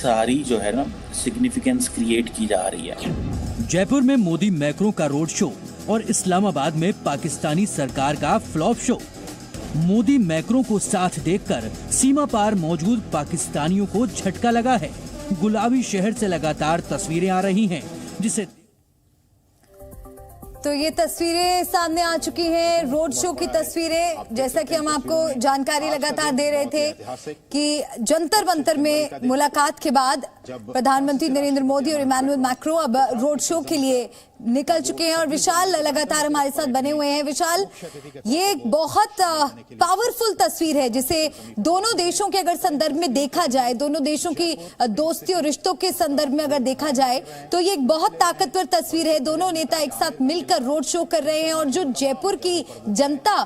सारी जो है ना सिग्निफिकेंस क्रिएट की जा रही है। जयपुर में मोदी मैक्रो का रोड शो और इस्लामाबाद में पाकिस्तानी सरकार का फ्लॉप शो। मोदी मैक्रो को साथ देखकर सीमा पार मौजूद पाकिस्तानियों को झटका लगा है। गुलाबी शहर से लगातार तस्वीरें आ रही हैं, जिसे तो ये तस्वीरें सामने आ चुकी हैं, रोड शो की तस्वीरें। जैसा कि हम आपको जानकारी लगातार दे रहे थे कि जंतर मंतर में मुलाकात के बाद प्रधानमंत्री नरेंद्र मोदी और इमैनुअल मैक्रो अब रोड शो के लिए निकल चुके हैं और विशाल लगातार हमारे साथ बने हुए हैं। विशाल, ये एक बहुत पावरफुल तस्वीर है जिसे दोनों देशों के अगर संदर्भ में देखा जाए, दोनों देशों की दोस्ती और रिश्तों के संदर्भ में अगर देखा जाए तो ये एक बहुत ताकतवर तस्वीर है। दोनों नेता एक साथ मिलकर रोड शो कर रहे हैं और जो जयपुर की जनता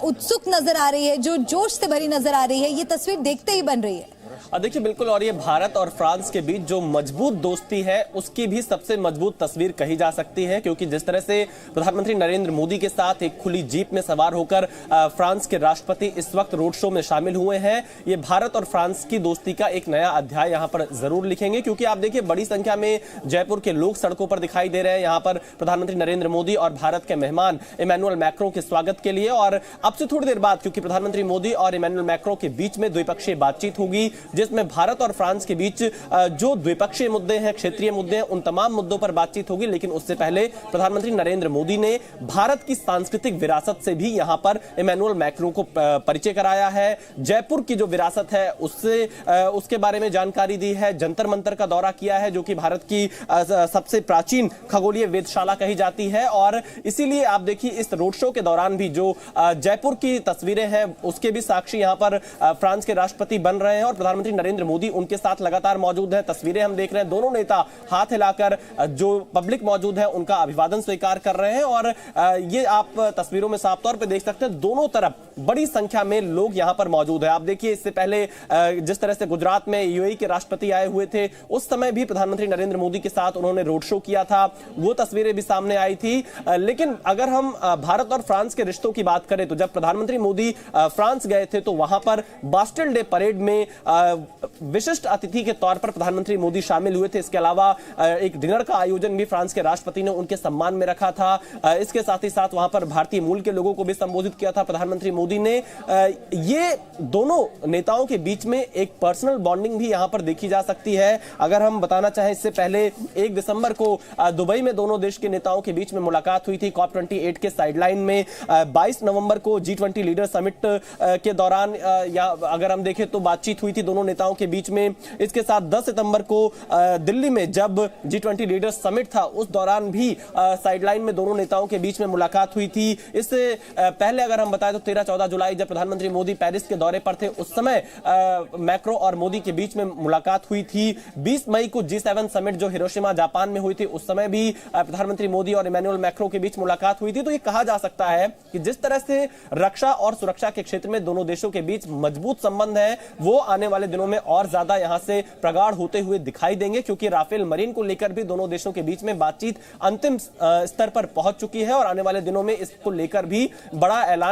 उत्सुक नजर आ रही है, जो जोश से भरी नजर आ रही है, ये तस्वीर देखते ही बन रही है। देखिए बिल्कुल, और ये भारत और फ्रांस के बीच जो मजबूत दोस्ती है उसकी भी सबसे मजबूत तस्वीर कही जा सकती है, क्योंकि जिस तरह से प्रधानमंत्री नरेंद्र मोदी के साथ एक खुली जीप में सवार होकर फ्रांस के राष्ट्रपति इस वक्त रोड शो में शामिल हुए हैं, ये भारत और फ्रांस की दोस्ती का एक नया अध्याय यहाँ पर जरूर लिखेंगे। क्योंकि आप देखिए बड़ी संख्या में जयपुर के लोग सड़कों पर दिखाई दे रहे हैं यहाँ पर प्रधानमंत्री नरेंद्र मोदी और भारत के मेहमान इमैनुअल मैक्रो के स्वागत के लिए। और अब से थोड़ी देर बाद क्योंकि प्रधानमंत्री मोदी और इमैनुअल मैक्रो के बीच में द्विपक्षीय बातचीत होगी, जिसमें भारत और फ्रांस के बीच जो द्विपक्षीय मुद्दे हैं, क्षेत्रीय मुद्दे हैं, उन तमाम मुद्दों पर बातचीत होगी। लेकिन उससे पहले प्रधानमंत्री नरेंद्र मोदी ने भारत की सांस्कृतिक विरासत से भी यहां पर इमैनुअल मैक्रो को परिचय कराया है। जयपुर की जो विरासत है उसके बारे में जानकारी दी है। जंतर मंतर का दौरा किया है, जो कि भारत की सबसे प्राचीन खगोलीय वेधशाला कही जाती है। और इसीलिए आप देखिए इस रोड शो के दौरान भी जो जयपुर की तस्वीरें हैं उसके भी साक्षी यहां पर फ्रांस के राष्ट्रपति बन रहे हैं और प्रधानमंत्री नरेंद्र मोदी उनके साथ लगातार मौजूद है। तस्वीरें हम देख रहे हैं, दोनों नेता हाथ हिलाकर जो पब्लिक मौजूद है उनका अभिवादन स्वीकार कर रहे हैं। और ये आप तस्वीरों में साफ तौर पे देख सकते हैं, दोनों तरफ बड़ी संख्या में लोग यहां पर मौजूद है। आप देखिए इससे पहले जिस तरह से गुजरात में यूएई के राष्ट्रपति आए हुए थे, उस समय भी प्रधानमंत्री नरेंद्र मोदी के साथ उन्होंने रोड शो किया था, वो तस्वीरें भी सामने आई थी। लेकिन अगर हम भारत और फ्रांस के रिश्तों की बात करें तो जब प्रधानमंत्री मोदी फ्रांस गए थे तो वहां पर बास्टिल डे परेड में विशिष्ट अतिथि के तौर पर प्रधानमंत्री मोदी शामिल हुए थे। इसके अलावा एक डिनर का आयोजन भी फ्रांस के राष्ट्रपति ने उनके सम्मान में रखा था। इसके साथ ही साथ वहां पर भारतीय मूल के लोगों को भी संबोधित किया था प्रधानमंत्री मोदी ने। ये दोनों नेताओं के बीच में एक पर्सनल बॉन्डिंग भी यहां पर देखी जा सकती है। अगर हम बताना चाहें, इससे पहले 1 दिसंबर को दुबई में दोनों देश के नेताओं के बीच में मुलाकात हुई थी COP28 के साइडलाइन में। 22 नवंबर को G20 लीडर समिट के दौरान या अगर हम देखें तो बातचीत हुई थी दोनों नेताओं के बीच में। इसके साथ 10 सितंबर को दिल्ली में जब G20 लीडर्स समिट था उस दौरान भी साइडलाइन में दोनों नेताओं के बीच में मुलाकात हुई थी। इससे पहले अगर हम बताएं तो 13-14 जुलाई जब प्रधानमंत्री मोदी पेरिस के दौरे पर थे उस समय मैक्रो और मोदी के बीच में मुलाकात हुई थी। 20 मई को G7 समिट जो हिरोशिमा जापान में हुई थी उस समय भी प्रधानमंत्री मोदी और इमैनुअल मैक्रो के बीच मुलाकात हुई थी। तो ये कहा जा सकता है कि जिस तरह से रक्षा और सुरक्षा के क्षेत्र में दोनों देशों के बीच मजबूत संबंध है वो आने वाले दिनों में और ज्यादा यहां से प्रगाढ़ होते हुए दिखाई देंगे, क्योंकि राफेल मरीन को लेकर भी दोनों देशों के बीच में बातचीत अंतिम स्तर पर पहुंच चुकी है और आने वाले दिनों में इसको लेकर भी बड़ा ऐलान